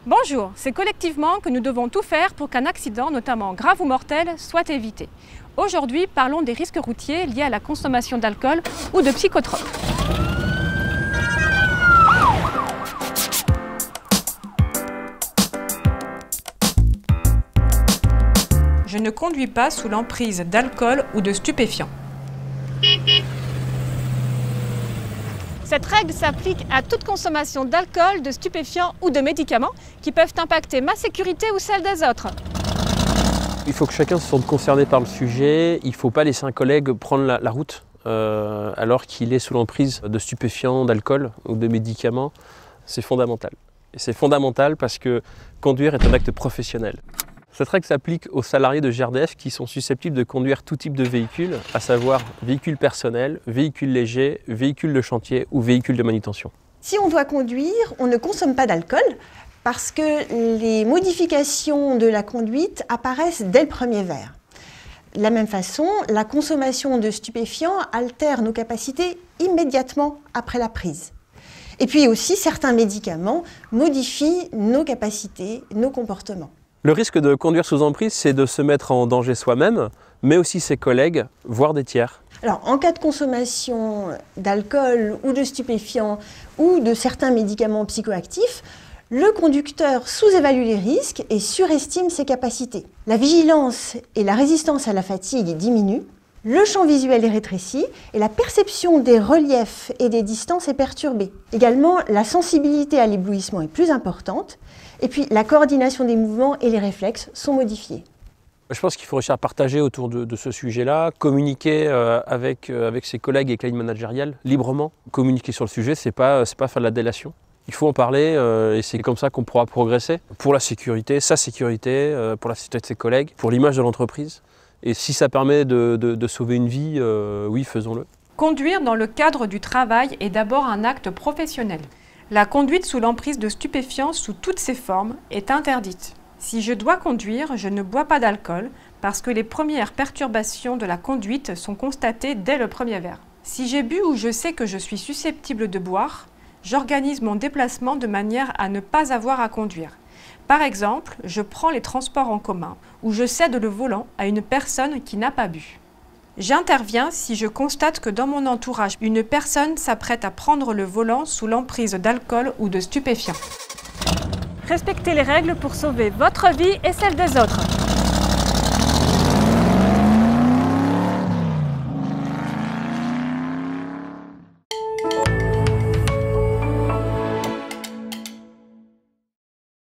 Bonjour, c'est collectivement que nous devons tout faire pour qu'un accident, notamment grave ou mortel, soit évité. Aujourd'hui, parlons des risques routiers liés à la consommation d'alcool ou de psychotropes. Je ne conduis pas sous l'emprise d'alcool ou de stupéfiants. Cette règle s'applique à toute consommation d'alcool, de stupéfiants ou de médicaments qui peuvent impacter ma sécurité ou celle des autres. Il faut que chacun se sente concerné par le sujet. Il ne faut pas laisser un collègue prendre la route alors qu'il est sous l'emprise de stupéfiants, d'alcool ou de médicaments. C'est fondamental. Et c'est fondamental parce que conduire est un acte professionnel. Cette règle s'applique aux salariés de GRDF qui sont susceptibles de conduire tout type de véhicule, à savoir véhicules personnels, véhicules légers, véhicules de chantier ou véhicules de manutention. Si on doit conduire, on ne consomme pas d'alcool parce que les modifications de la conduite apparaissent dès le premier verre. De la même façon, la consommation de stupéfiants altère nos capacités immédiatement après la prise. Et puis aussi, certains médicaments modifient nos capacités, nos comportements. Le risque de conduire sous emprise, c'est de se mettre en danger soi-même, mais aussi ses collègues, voire des tiers. Alors, en cas de consommation d'alcool ou de stupéfiants ou de certains médicaments psychoactifs, le conducteur sous-évalue les risques et surestime ses capacités. La vigilance et la résistance à la fatigue diminuent, le champ visuel est rétréci et la perception des reliefs et des distances est perturbée. Également, la sensibilité à l'éblouissement est plus importante et puis la coordination des mouvements et les réflexes sont modifiés. Je pense qu'il faut réussir à partager autour de ce sujet-là, communiquer avec ses collègues et avec la ligne managériale librement. Communiquer sur le sujet, c'est pas faire de la délation. Il faut en parler et c'est comme ça qu'on pourra progresser pour la sécurité, sa sécurité, pour la sécurité de ses collègues, pour l'image de l'entreprise. Et si ça permet de sauver une vie, oui, faisons-le. Conduire dans le cadre du travail est d'abord un acte professionnel. La conduite sous l'emprise de stupéfiants sous toutes ses formes est interdite. Si je dois conduire, je ne bois pas d'alcool parce que les premières perturbations de la conduite sont constatées dès le premier verre. Si j'ai bu ou je sais que je suis susceptible de boire, j'organise mon déplacement de manière à ne pas avoir à conduire. Par exemple, je prends les transports en commun ou je cède le volant à une personne qui n'a pas bu. J'interviens si je constate que dans mon entourage, une personne s'apprête à prendre le volant sous l'emprise d'alcool ou de stupéfiants. Respectez les règles pour sauver votre vie et celle des autres.